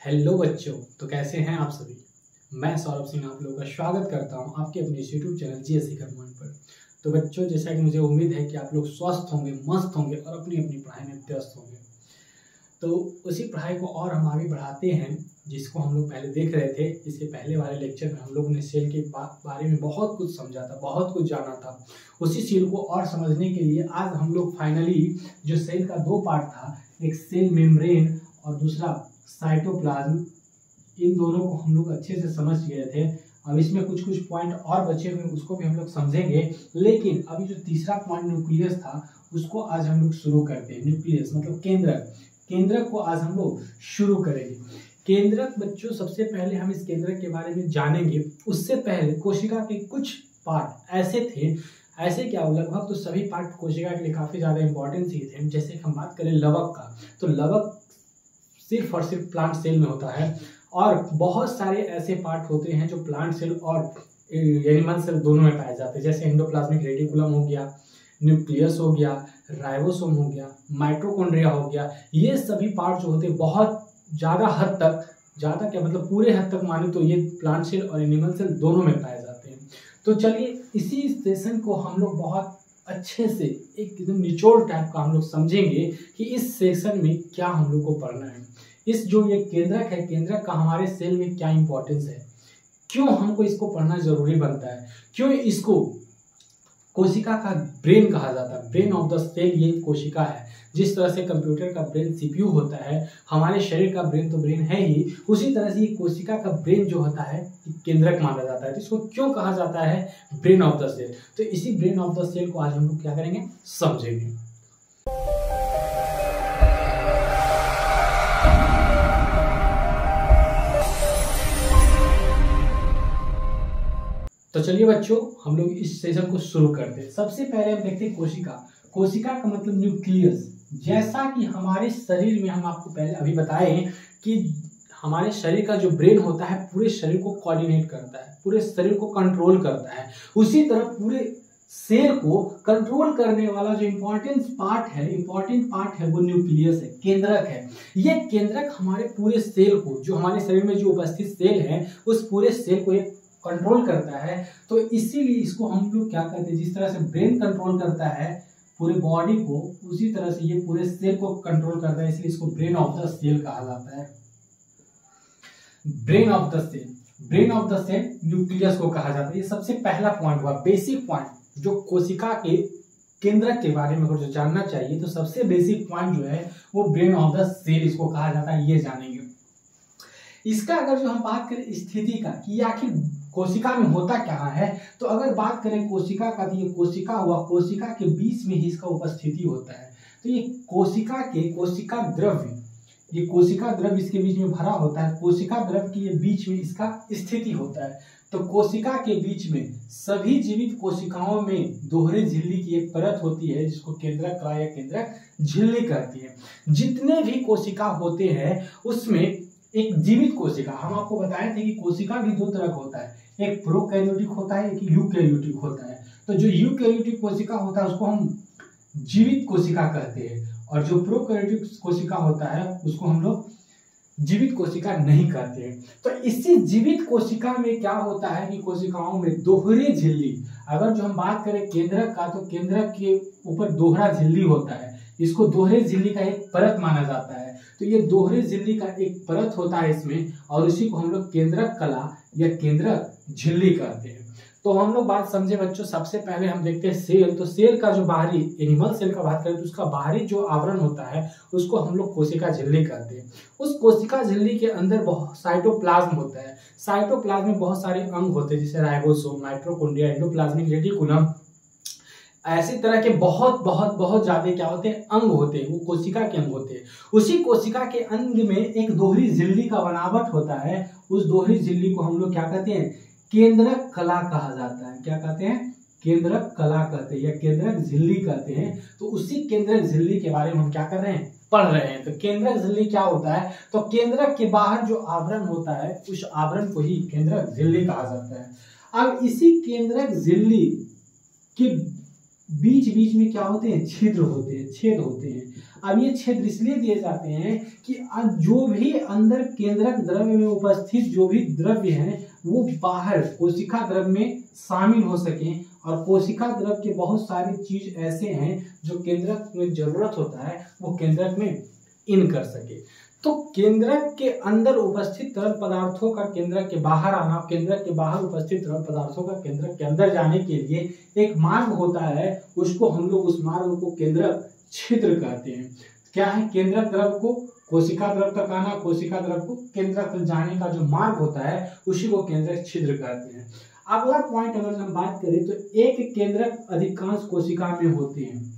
Hello बच्चों, तो कैसे हैं आप सभी। मैं सौरभ सिंह आप लोगों का स्वागत करता हूं आपके अपने यूट्यूब चैनल जीएस सीखर पॉइंट पर। तो बच्चों, जैसा कि मुझे उम्मीद है कि आप लोग स्वस्थ होंगे, मस्त होंगे और अपनी अपनी पढ़ाई में व्यस्त होंगे। तो उसी पढ़ाई को और हम आगे बढ़ाते हैं जिसको हम लोग पहले देख रहे थे। इसके पहले वाले लेक्चर में हम लोग ने सेल के बारे में बहुत कुछ समझा था, बहुत कुछ जाना था। उसी सेल को और समझने के लिए आज हम लोग फाइनली जो सेल का दो पार्ट था, एक सेल मेम्ब्रेन और दूसरा साइटोप्लाज्म, इन दोनों को हम लोग अच्छे से समझ गए थे। अब इसमें कुछ कुछ पॉइंट और बचे हुए, उसको भी हम लोग समझेंगे। लेकिन अभी जो तीसरा पॉइंट न्यूक्लियस था, उसको आज हम लोग शुरू करते हैं। न्यूक्लियस मतलब केंद्रक। केंद्रक को आज हम लोग शुरू करेंगे। केंद्रक बच्चों, सबसे पहले हम इस केंद्रक के बारे में जानेंगे। उससे पहले कोशिका के कुछ पार्ट ऐसे थे, ऐसे क्या लगभग तो सभी पार्ट कोशिका के लिए काफी ज्यादा इंपॉर्टेंस ही थे। जैसे हम बात करें लवक का, तो लवक सिर्फ और सिर्फ प्लांट सेल में होता है और बहुत सारे ऐसे पार्ट होते हैं जो प्लांट सेल और एनिमल सेल दोनों में पाए जाते हैं। जैसे एंडोप्लाज्मिक रेटिकुलम हो गया, न्यूक्लियस हो गया, राइबोसोम हो गया, माइटोकॉन्ड्रिया हो गया। ये सभी पार्ट जो होते हैं बहुत ज़्यादा हद तक, ज़्यादा क्या मतलब पूरे हद तक माने तो ये प्लांट सेल और एनिमल सेल दोनों में पाए जाते हैं। तो चलिए इसी सेशन को हम लोग बहुत अच्छे से एकदम निचोड़ टाइप का हम लोग समझेंगे कि इस सेशन में क्या हम लोग को पढ़ना है। इस जो ये केंद्रक है, केंद्रक का हमारे सेल में क्या इंपॉर्टेंस है, क्यों हमको इसको पढ़ना जरूरी बनता है, क्यों इसको कोशिका का ब्रेन कहा जाता है। ब्रेन ऑफ द सेल ये कोशिका है। जिस तरह से कंप्यूटर का ब्रेन सीपीयू होता है, हमारे शरीर का ब्रेन तो ब्रेन है ही, उसी तरह से ये कोशिका का ब्रेन जो होता है केंद्रक माना जाता है। तो इसको क्यों कहा जाता है ब्रेन ऑफ द सेल। तो इसी ब्रेन ऑफ द सेल को आज हम लोग क्या करेंगे, समझेंगे। तो चलिए बच्चों, हम लोग इस सेशन को शुरू करते हैं। सबसे पहले हम देखते हैं कोशिका। कोशिका का मतलब न्यूक्लियस। जैसा कि हमारे शरीर में हम आपको पहले अभी बताए कि हमारे शरीर का जो ब्रेन होता है पूरे शरीर को कोऑर्डिनेट करता है, पूरे शरीर को कंट्रोल करता है। उसी तरह पूरे सेल को कंट्रोल करने वाला जो इम्पोर्टेंट पार्ट है वो न्यूक्लियस है, केंद्रक है। ये केंद्रक हमारे पूरे सेल को, जो हमारे शरीर में जो उपस्थित सेल है, उस पूरे सेल को ये कंट्रोल करता है। तो इसीलिए इसको हम लोग क्या कहते हैं, जिस तरह से ब्रेन कंट्रोल करता है पूरे बॉडी को, उसी तरह से ये पूरे सेल को कंट्रोल करता है। इसलिए इसको ब्रेन ऑफ द सेल कहा जाता है। Brain of the cell, brain of the cell nucleus को कहा जाता है। ये सबसे पहला पॉइंट हुआ, बेसिक पॉइंट, जो कोशिका के केंद्रक के बारे में अगर जो जानना चाहिए तो सबसे बेसिक पॉइंट जो है वो ब्रेन ऑफ द सेल इसको कहा जाता है। ये जानेंगे। इसका अगर जो हम बात करें स्थिति का कि आखिर कोशिका में होता क्या है, तो अगर बात करें कोशिका का, तो ये कोशिका हुआ, कोशिका के बीच में ही इसका उपस्थिति होता है। तो ये कोशिका द्रव्य, ये कोशिका द्रव्य इसके बीच में भरा होता है। कोशिका द्रव्य के ये बीच में इसका स्थिति होता है। तो कोशिका के बीच में सभी जीवित कोशिकाओं में दोहरे झिल्ली की एक परत होती है जिसको केंद्रक कला या केंद्रक झिल्ली कहती है। जितने भी कोशिका होते हैं उसमें एक जीवित कोशिका, हम आपको बताए थे कि कोशिका भी दो तरह का होता है, एक प्रोकैरियोटिक होता है, एक यूकैरियोटिक होता है। तो जो यूकैरियोटिक कोशिका होता है उसको हम जीवित कोशिका कहते हैं, और जो प्रोकैरियोटिक कोशिका होता है उसको हम लोग जीवित कोशिका नहीं कहते हैं। तो इसी जीवित कोशिका में क्या होता है कि कोशिकाओं में दोहरी झिल्ली, अगर जो हम बात करें केंद्रक का, तो केंद्रक के ऊपर दोहरा झिल्ली होता है। इसको दोहरे झिल्ली का एक परत माना जाता है। तो ये दोहरे झिल्ली का एक परत होता है इसमें, और उसी को हम लोग केंद्रक कला या केंद्रक झिल्ली कहते हैं। तो हम लोग बात समझे बच्चों। सबसे पहले हम देखते हैं सेल। तो सेल का जो बाहरी, एनिमल सेल का बात करें तो उसका बाहरी जो आवरण होता है उसको हम लोग कोशिका झिल्ली कहते हैं। उस कोशिका झिल्ली के अंदर बहुत साइटोप्लाज्म होता है। साइटोप्लाज्म में बहुत सारे अंग होते हैं, जैसे राइबोसोम, माइटोकॉन्ड्रिया, एंडोप्लाज्मिक रेटिकुलम, ऐसी तरह के बहुत ज्यादा क्या होते हैं, अंग होते हैं। वो कोशिका के अंग होते हैं। उसी कोशिका के अंग में एक दोहरी झिल्ली का बनावट होता है। उस दोहरी झिल्ली को हम लोग क्या कहते हैं, केंद्रक कला कहा जाता है। क्या कहते हैं, केंद्रक कला कहते हैं या केंद्रक झिल्ली कहते हैं। तो उसी केंद्रक झिल्ली के बारे में हम क्या कर रहे हैं, पढ़ रहे हैं। तो केंद्रक झिल्ली क्या होता है, तो केंद्रक के बाहर जो आवरण होता है उस आवरण को ही केंद्रक झिल्ली कहा जाता है। अब इसी केंद्रक झिल्ली के बीच बीच में क्या होते हैं, छिद्र होते हैं, छेद होते हैं। अब ये क्षेत्र इसलिए दिए जाते हैं कि जो भी अंदर केंद्रक द्रव्य में उपस्थित जो भी द्रव्य है वो बाहर कोशिका द्रव्य में शामिल हो सके, और कोशिका द्रव्य के बहुत सारी चीज ऐसे हैं जो केंद्रक में जरूरत होता है वो केंद्रक में इन कर सके। तो केंद्रक के अंदर उपस्थित तरल पदार्थों का केंद्रक के बाहर आना, केंद्रक के बाहर उपस्थित तरल पदार्थों का केंद्रक के अंदर जाने के लिए एक मार्ग होता है, उसको हम लोग उस मार्ग को केंद्रक छिद्र कहते हैं। क्या है? केंद्रक द्रव्य को कोशिका द्रव्य तक आना, कोशिका द्रव्य को केंद्रक तक जाने का जो मार्ग होता है उसी को केंद्रक छिद्र कहते हैं। अगला पॉइंट अगर हम बात करें तो एक केंद्रक अधिकांश कोशिका में होते हैं।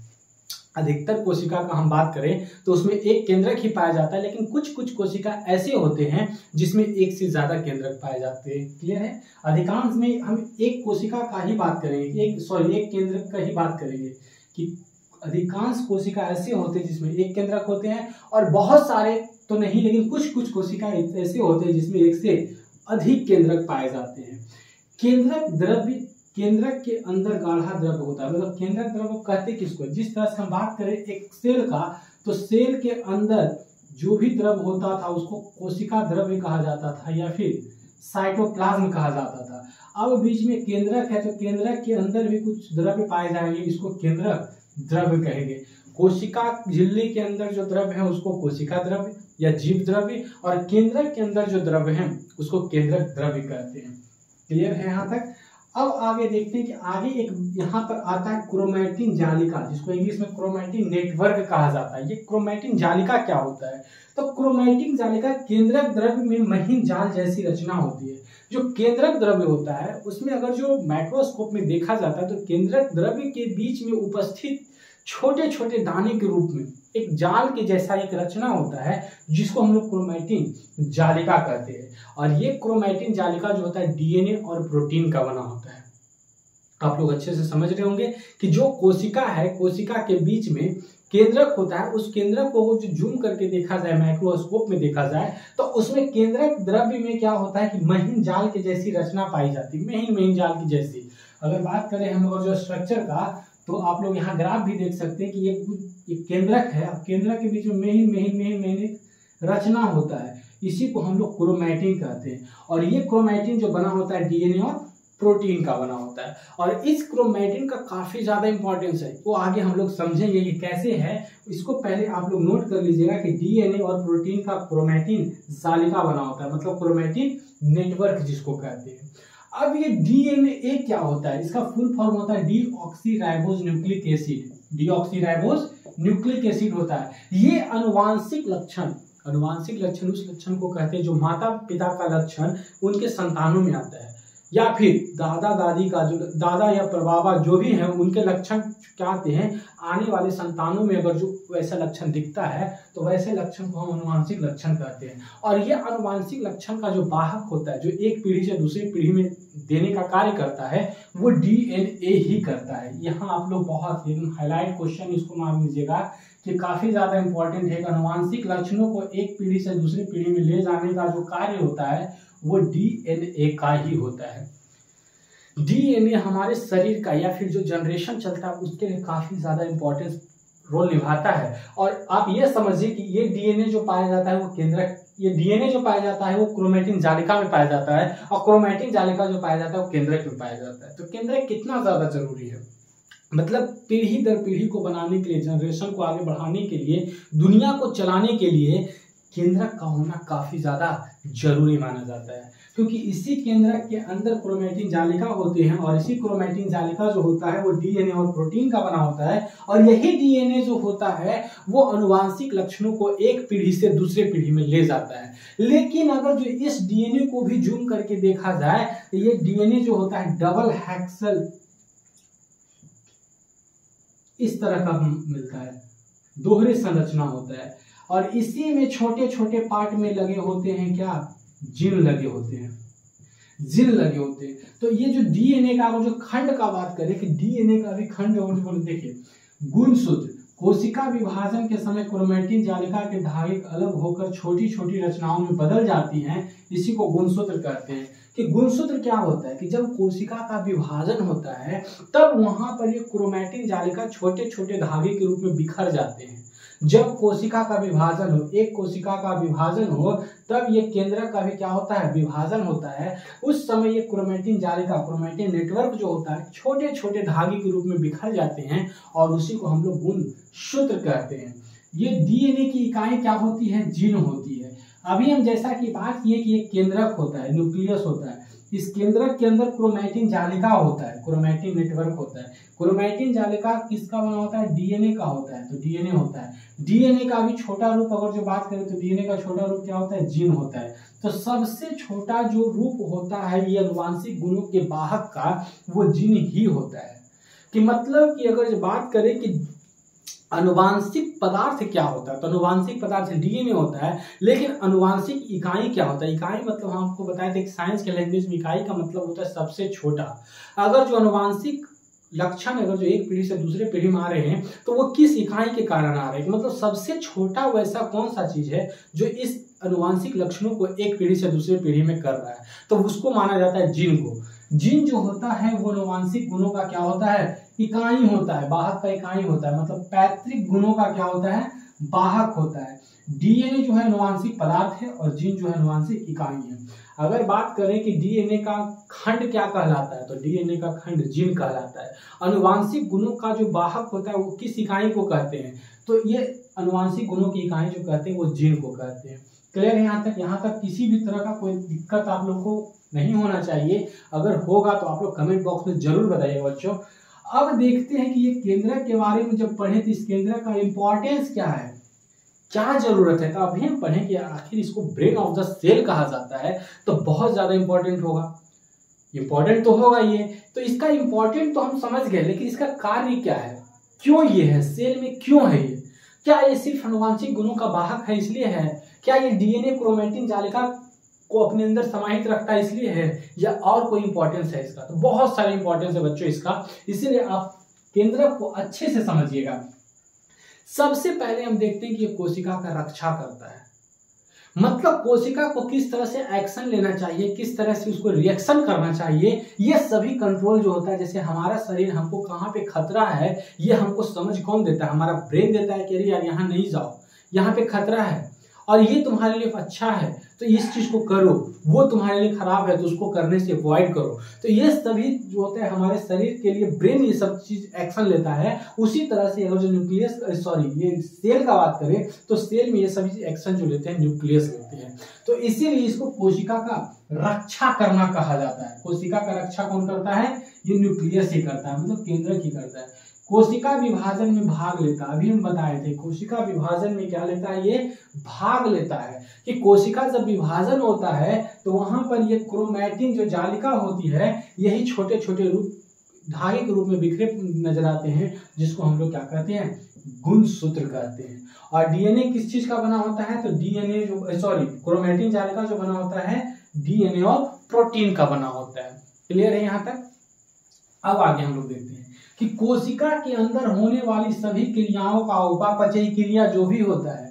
अधिकतर कोशिका का हम बात करें तो उसमें एक केंद्रक ही पाया जाता है, लेकिन कुछ कुछ कोशिका ऐसे होते हैं जिसमें एक से ज्यादा केंद्रक पाए जाते हैं। क्लियर है? अधिकांश में हम एक कोशिका का ही बात करेंगे, एक केंद्रक का ही बात करेंगे कि अधिकांश कोशिका ऐसे होते हैं जिसमें एक केंद्रक होते हैं, और बहुत सारे तो नहीं लेकिन कुछ कुछ कोशिका ऐसे होते हैं जिसमें एक से अधिक केंद्रक पाए जाते हैं। केंद्रक द्रव्य केंद्रक के अंदर गाढ़ा द्रव्य होता है, मतलब केंद्रक द्रव्य कहते किसको? जिस तरह से हम बात करें एक सेल का, तो सेल के अंदर जो भी द्रव्य होता था उसको कोशिका द्रव्य कहा जाता था या फिर साइटोप्लाज्म कहा जाता था। अब बीच में केंद्रक है तो केंद्रक के अंदर भी कुछ द्रव्य पाए जाएंगे, इसको केंद्रक द्रव्य कहेंगे। कोशिका झिल्ली के अंदर जो द्रव्य है उसको कोशिका द्रव्य या जीव द्रव्य, और केंद्रक के अंदर जो द्रव्य है उसको केंद्रक द्रव्य कहते हैं। क्लियर है यहाँ तक? अब आगे देखते हैं कि आगे एक यहाँ पर आता है क्रोमैटिन जालिका, जिसको इंग्लिश में क्रोमैटिन नेटवर्क कहा जाता है। ये क्रोमैटिन जालिका क्या होता है? तो क्रोमैटिन जालिका केंद्रक द्रव्य में महीन जाल जैसी रचना होती है। जो केंद्रक द्रव्य होता है उसमें अगर जो माइक्रोस्कोप में देखा जाता है तो केंद्रक द्रव्य के बीच में उपस्थित छोटे छोटे दाने के रूप में एक जाल के जैसा एक रचना होता है जिसको हम लोग क्रोमैटिन जालिका कहते हैं। और ये क्रोमैटिन जालिका जो होता है डीएनए और प्रोटीन का बना होता है। आप लोग अच्छे से समझ रहे होंगे कि जो कोशिका है, कोशिका के बीच में केंद्रक होता है, उस केंद्रक को जो जूम करके देखा जाए, माइक्रोस्कोप में देखा जाए, तो उसमें केंद्रक द्रव्य में क्या होता है कि महीन जाल के जैसी रचना पाई जाती है, महीन जाल की जैसी। अगर बात करें हम लोग जो स्ट्रक्चर का, तो आप लोग यहाँ ग्राफ भी देख सकते हैं कि ये केंद्रक है, केंद्रक के बीच में महीन रचना होता है, इसी को हम लोग क्रोमैटिन कहते हैं। और ये क्रोमैटिन जो बना होता है डीएनए और प्रोटीन का बना होता है, और इस क्रोमैटिन का काफी ज्यादा इंपॉर्टेंस है, वो आगे हम लोग समझेंगे कि कैसे है। इसको पहले आप लोग नोट कर लीजिएगा कि डीएनए और प्रोटीन का क्रोमैटिन जालिका बना होता है, मतलब क्रोमैटिन नेटवर्क जिसको कहते हैं। अब ये डीएनए क्या होता है? इसका फुल फॉर्म होता है deoxyribose nucleic acid. Deoxyribose nucleic acid होता है। ये आनुवांशिक लक्षण उस लक्षण को कहते हैं जो माता पिता का लक्षण उनके संतानों में आता है, या फिर दादा दादी का जो दादा या प्रबाबा जो भी है उनके लक्षण क्या आते हैं, आने वाले संतानों में अगर जो वैसा लक्षण दिखता है तो वैसे लक्षण को हम आनुवांशिक लक्षण कहते हैं। और ये आनुवांशिक लक्षण का जो वाहक होता है, जो एक पीढ़ी से दूसरी पीढ़ी में देने का कार्य करता है, वो डीएनए ही करता है। यहाँ आप लोग बहुत एकदम हाईलाइट क्वेश्चन इसको मान लीजिएगा कि काफी ज्यादा इंपॉर्टेंट है। आनुवांशिक लक्षणों को एक पीढ़ी से दूसरी पीढ़ी में ले जाने का जो कार्य होता है वो डीएनए का ही होता है। डीएनए हमारे शरीर का या फिर जो जनरेशन चलता है उसके लिए काफी ज्यादा इंपॉर्टेंस रोल निभाता है। और आप ये समझिए कि ये डीएनए जो पाया जाता है वो डीएनए जो पाया जाता है वो क्रोमैटिन जालिका में पाया जाता है, और क्रोमैटिन जालिका जो पाया जाता है वो केंद्रक में पाया जाता है। तो केंद्रक कितना ज्यादा जरूरी है, मतलब पीढ़ी दर पीढ़ी को बनाने के लिए, जनरेशन को आगे बढ़ाने के लिए, दुनिया को चलाने के लिए केंद्रक का होना काफी ज्यादा जरूरी माना जाता है, क्योंकि इसी केंद्रक के अंदर क्रोमैटिन जालिका होते हैं, और इसी क्रोमैटिन जालिका जो होता है वो डीएनए और प्रोटीन का बना होता है। और यही डीएनए जो होता है वो आनुवांशिक लक्षणों को एक पीढ़ी से दूसरे पीढ़ी में ले जाता है। लेकिन अगर जो इस डीएनए को भी जूम करके देखा जाए तो ये डीएनए जो होता है डबल हेक्सल इस तरह का मिलता है, दोहरे संरचना होता है, और इसी में छोटे छोटे पार्ट में लगे होते हैं क्या, जिन लगे होते हैं। तो ये जो डीएनए का जो खंड का बात करें कि डीएनए का भी खंड और देखिए गुणसूत्र, कोशिका विभाजन के समय क्रोमैटिन जालिका के धागे अलग होकर छोटी छोटी रचनाओं में बदल जाती हैं, इसी को गुणसूत्र कहते हैं। कि गुणसूत्र क्या होता है कि जब कोशिका का विभाजन होता है तब वहां पर ये क्रोमैटिन जालिका छोटे छोटे धागे के रूप में बिखर जाते हैं। जब कोशिका का विभाजन हो, एक कोशिका का विभाजन हो, तब ये केंद्रक का भी क्या होता है, विभाजन होता है। उस समय ये क्रोमैटिन जालिका, क्रोमैटिन नेटवर्क जो होता है, छोटे छोटे धागे के रूप में बिखर जाते हैं और उसी को हम लोग गुणसूत्र कहते हैं। ये डीएनए की इकाई क्या होती है, जीन होती है। अभी हम जैसा कि बात किए कि एक केंद्रक होता है, न्यूक्लियस होता है, इस केंद्रक के अंदर क्रोमैटिन जालिका होता है, क्रोमैटिन नेटवर्क होता है। क्रोमैटिन जालिका किसका बना होता है, डीएनए का होता है, तो डीएनए होता है। डीएनए का भी छोटा रूप अगर जो बात करें तो डीएनए का छोटा रूप क्या होता है, जीन होता है। तो सबसे छोटा जो रूप होता है ये आनुवांशिक गुणों के वाहक का, वो जीन ही होता है। कि मतलब कि अगर जो बात करें कि अनुवांशिक पदार्थ क्या होता है, तो अनुवांशिक पदार्थ डीएनए होता है, लेकिन अनुवांशिक इकाई क्या होता है, इकाई मतलब हम आपको बताए थे कि साइंस के लैंग्वेज में इकाई का मतलब होता है सबसे छोटा। अगर जो अनुवांशिक लक्षण अगर जो एक पीढ़ी से दूसरे पीढ़ी में आ रहे हैं तो वो किस इकाई के कारण आ रहे हैं, मतलब सबसे छोटा वैसा कौन सा चीज है जो इस अनुवांशिक लक्षणों को एक पीढ़ी से दूसरे पीढ़ी में कर रहा है, तो उसको माना जाता है जीन को। जीन जो होता है वो अनुवांशिक गुणों का क्या होता है, इकाई होता है, वाहक का इकाई होता है, मतलब पैतृक गुणों का क्या होता है, वाहक होता है। डीएनए जो है अनुवांशिक पदार्थ है और जीन जो है अनुवांशिक इकाई है। अगर बात करें कि डीएनए का खंड क्या कहलाता है, तो डीएनए का खंड जीन कहलाता है। अनुवांशिक गुणों का जो वाहक होता है वो किस इकाई को कहते हैं, तो ये अनुवांशिक गुणों की इकाई जो कहते हैं वो जीन को कहते हैं। क्लियर है यहाँ तक? यहाँ तक किसी भी तरह का कोई दिक्कत आप लोग को नहीं होना चाहिए, अगर होगा तो आप लोग कमेंट बॉक्स में जरूर बताइएगा बच्चों। अब देखते हैं कि ये केंद्रक के बारे में जब पढ़े तो इस केंद्रक का इंपॉर्टेंस क्या है, क्या जरूरत है। तो अभी हम पढ़ें कि आखिर इसको ब्रेन ऑफ द सेल कहा जाता है, तो बहुत ज्यादा इंपॉर्टेंट होगा, इंपॉर्टेंट तो होगा ये। तो इसका इंपॉर्टेंट तो हम समझ गए, लेकिन इसका कार्य क्या है, क्यों ये है, सेल में क्यों है ये, क्या ये सिर्फ अनुवांशिक गुणों का वाहक है इसलिए है, क्या ये डीएनए क्रोमैटिन जालिका को अपने अंदर समाहित रखता है इसलिए है, या और कोई इंपॉर्टेंस है इसका। तो बहुत सारे इंपॉर्टेंस है बच्चों इसका, इसीलिए आप केंद्रक को अच्छे से समझिएगा। सबसे पहले हम देखते हैं कि ये कोशिका का रक्षा करता है, मतलब कोशिका को किस तरह से एक्शन लेना चाहिए, किस तरह से उसको रिएक्शन करना चाहिए, ये सभी कंट्रोल जो होता है। जैसे हमारा शरीर हमको कहाँ पे खतरा है ये हमको समझ कौन देता है, हमारा ब्रेन देता है कि अरे यार यहाँ नहीं जाओ, यहाँ पे खतरा है और ये तुम्हारे लिए अच्छा है तो इस चीज को करो, वो तुम्हारे लिए खराब है तो उसको करने से अवॉइड करो। तो ये सभी जो होता है हमारे शरीर के लिए ब्रेन ये सब चीज एक्शन लेता है। उसी तरह से अगर जो न्यूक्लियस ये सेल का बात करें तो सेल में ये सभी एक्शन जो लेते हैं न्यूक्लियस लेते हैं। तो इसीलिए इसको कोशिका का रक्षा करना कहा जाता है। कोशिका का रक्षा कौन करता है, ये न्यूक्लियस ही करता है, मतलब केंद्रक ही करता है। कोशिका विभाजन में भाग लेता है, अभी हम बताए थे कोशिका विभाजन में क्या लेता है, ये भाग लेता है। कि कोशिका जब विभाजन होता है तो वहां पर ये क्रोमैटिन जो जालिका होती है यही छोटे छोटे रूप धागे के रूप में बिखरे नजर आते हैं, जिसको हम लोग क्या कहते हैं, गुणसूत्र कहते हैं। और डीएनए किस चीज का बना होता है, तो डीएनए जो क्रोमैटिन जालिका जो बना होता है डीएनए और प्रोटीन का बना होता है। क्लियर है यहाँ तक? अब आगे हम लोग देखते हैं कि कोशिका के अंदर होने वाली सभी क्रियाओं का उपापचयी क्रिया जो भी होता है,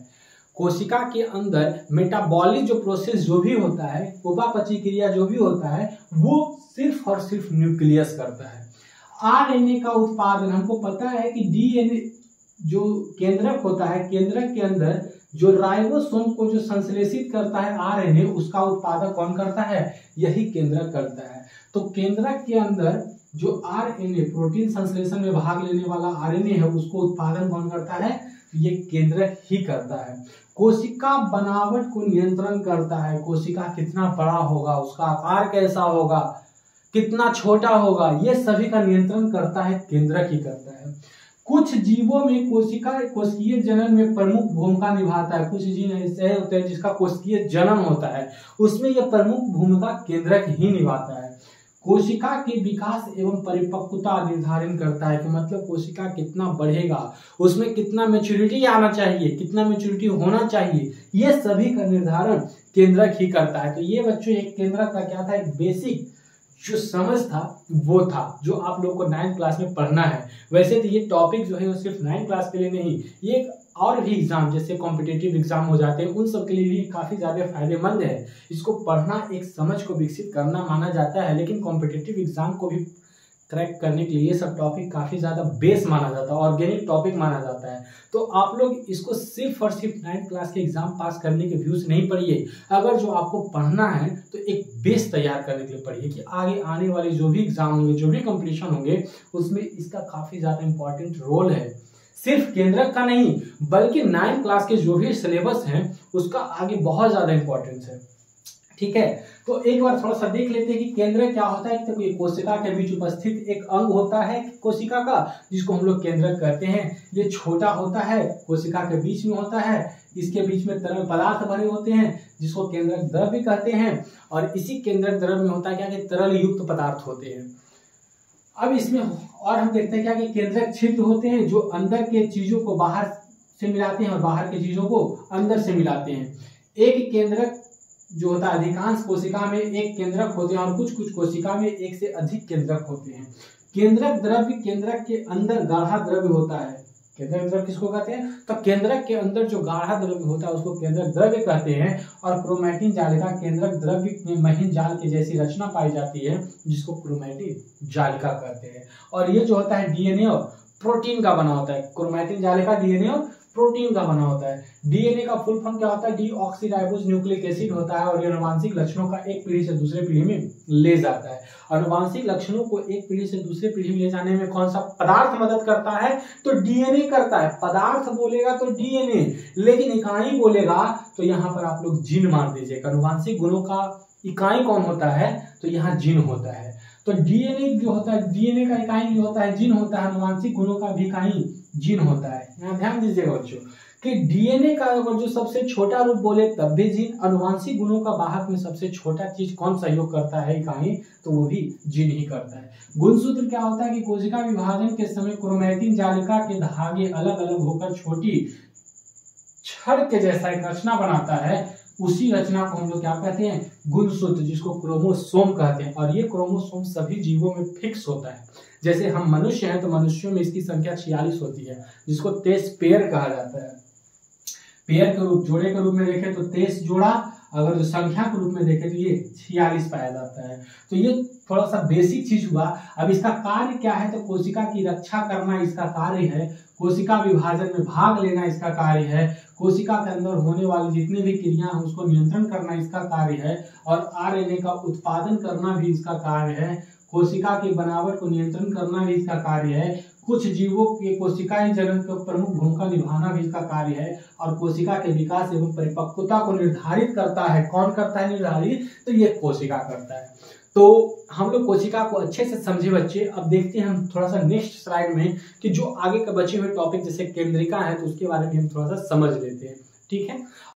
कोशिका के अंदर मेटाबॉलिक जो प्रोसेस जो भी होता है, उपापचयी क्रिया जो भी होता है, वो सिर्फ और सिर्फ न्यूक्लियस करता है। आरएनए का उत्पादन, हमको पता है कि डीएनए जो केंद्रक होता है, केंद्रक के अंदर जो राइबोसोम को जो संश्लेषित करता है आरएनए, उसका उत्पादन कौन करता है, यही केंद्रक करता है। तो केंद्रक के अंदर जो आरएनए प्रोटीन संश्लेषण में भाग लेने वाला आरएनए है, उसको उत्पादन कौन करता है, ये केंद्रक ही करता है। कोशिका बनावट को नियंत्रण करता है, कोशिका कितना बड़ा होगा, उसका आकार कैसा होगा, कितना छोटा होगा, ये सभी का नियंत्रण करता है केंद्रक ही करता है। कुछ जीवों में कोशिका कोशिकीय जनन में प्रमुख भूमिका निभाता है। कुछ जीव ऐसे होते हैं जिसका कोशिकीय जनन होता है, उसमें यह प्रमुख भूमिका केंद्रक ही निभाता है। कोशिका के विकास एवं परिपक्वता निर्धारण करता है, कि मतलब कोशिका कितना बढ़ेगा, उसमें कितना मैच्योरिटी आना चाहिए, कितना मैच्योरिटी होना चाहिए, ये सभी का निर्धारण केंद्रक ही करता है। तो ये बच्चों एक केंद्रक का क्या था, एक बेसिक जो समझ था वो था, जो आप लोग को 9th क्लास में पढ़ना है। वैसे तो ये टॉपिक जो है वो सिर्फ 9th क्लास के लिए नहीं, ये और भी एग्जाम जैसे कॉम्पिटिटिव एग्जाम हो जाते हैं उन सब के लिए भी काफी ज्यादा फायदेमंद है। इसको पढ़ना एक समझ को विकसित करना माना जाता है, लेकिन कॉम्पिटिटिव एग्जाम को भी क्रैक करने के लिए ये सब टॉपिक काफी ज्यादा बेस माना जाता है, ऑर्गेनिक टॉपिक माना जाता है। तो आप लोग इसको सिर्फ और सिर्फ 9th क्लास के एग्जाम पास करने के व्यू से नहीं पढ़िए। अगर जो आपको पढ़ना है तो एक बेस तैयार करने के लिए पढ़िए कि आगे आने वाले जो भी एग्जाम होंगे, जो भी कंपटीशन होंगे, उसमें इसका काफी ज्यादा इंपॉर्टेंट रोल है। सिर्फ केंद्रक का नहीं बल्कि 9th क्लास के जो भी सिलेबस हैं उसका आगे बहुत ज्यादा इंपॉर्टेंस है। ठीक है, तो एक बार थोड़ा सा देख लेते हैं कि केंद्रक क्या होता है। तो ये कोशिका के बीच उपस्थित एक अंग होता है कोशिका का, जिसको हम लोग केंद्रक कहते हैं। ये छोटा होता है, कोशिका के बीच में होता है, इसके बीच में तरल पदार्थ भरे होते हैं जिसको केंद्रक द्रव्य कहते हैं। और इसी केंद्रक द्रव्य में होता है क्या कि तरल युक्त पदार्थ होते हैं। अब इसमें और हम देखते हैं क्या कि केंद्रक छिद्र होते हैं जो अंदर के चीजों को बाहर से मिलाते हैं और बाहर के चीजों को अंदर से मिलाते हैं। एक केंद्रक जो होता है, अधिकांश कोशिका में एक केंद्रक होते हैं और कुछ कुछ कोशिका में एक से अधिक केंद्रक होते हैं। केंद्रक द्रव्य केंद्रक के अंदर गाढ़ा द्रव्य होता है। केंद्रक द्रव्य किसको कहते हैं? तो केंद्रक के अंदर जो गाढ़ा द्रव्य होता है उसको केंद्रक द्रव्य कहते हैं। और क्रोमैटिन जालिका केंद्रक द्रव्य में महीन जाल के जैसी रचना पाई जाती है जिसको क्रोमैटिन जालिका कहते हैं। और ये जो होता है डीएनए और प्रोटीन का बना होता है। क्रोमैटिन जालिका डीएनए और प्रोटीन का बना होता है। डीएनए का फुल फॉर्म क्या होता है? डीऑक्सीराइबोज न्यूक्लिक एसिड होता है और ये आनुवांशिक लक्षणों का एक पीढ़ी से दूसरे पीढ़ी में ले जाता है। आनुवांशिक लक्षणों को एक पीढ़ी से दूसरे पीढ़ी में ले जाने में कौन सा पदार्थ मदद करता है? तो डीएनए करता है। पदार्थ बोलेगा तो डीएनए, लेकिन इकाई बोलेगा तो यहाँ पर आप लोग जीन मार दीजिएगा। आनुवांशिक गुणों का इकाई कौन होता है? तो यहाँ जीन होता है। तो डीएनए जो होता है, डीएनए का इकाई जो होता है जीन होता है। आनुवांशिक गुणों का भी इकाई जीन होता है। यहाँ ध्यान दीजिएगा बच्चों कि डीएनए का अगर जो सबसे छोटा रूप बोले तब भी जीन। आनुवांशिक गुणों का वाहक में सबसे छोटा चीज कौन सहयोग करता है इकाई? तो वो भी जीन ही करता है। गुणसूत्र क्या होता है कि कोशिका विभाजन के समय क्रोमैटिन जालिका के धागे अलग अलग होकर छोटी छड़ के जैसा एक रचना बनाता है। उसी रचना को हम लोग क्या कहते हैं? गुणसूत्र, जिसको क्रोमोसोम कहते हैं। और ये क्रोमोसोम सभी जीवों में फिक्स होता है। जैसे हम मनुष्य हैं तो मनुष्यों में इसकी संख्या 46 होती है, जिसको 23 पेयर कहा जाता है। पेयर के रूप, जोड़े के रूप में देखें तो 23 जोड़ा, अगर जो संख्या के रूप में देखें तो ये 46 पाया जाता है। तो ये थोड़ा सा बेसिक चीज हुआ। अब इसका कार्य क्या है? तो कोशिका की रक्षा करना इसका कार्य है। कोशिका विभाजन में भाग लेना इसका कार्य है। कोशिका के अंदर होने वाली जितनी भी क्रिया है उसको नियंत्रण करना इसका कार्य है। और आरएनए का उत्पादन करना भी इसका कार्य है। कोशिका की बनावट को नियंत्रण करना भी इसका कार्य है। कुछ जीवों के कोशिकाएं जनन को प्रमुख भूमिका निभाना भी इसका कार्य है। और कोशिका के विकास एवं परिपक्वता को निर्धारित करता है। कौन करता है निर्धारित? तो ये कोशिका करता है। तो हम लोग कोशिका को अच्छे से समझे बच्चे। अब देखते हैं हम थोड़ा सा नेक्स्ट स्लाइड में कि जो आगे के बचे हुए टॉपिक जैसे केंद्रिका है तो उसके बारे में हम थोड़ा सा समझ लेते हैं। ठीक है।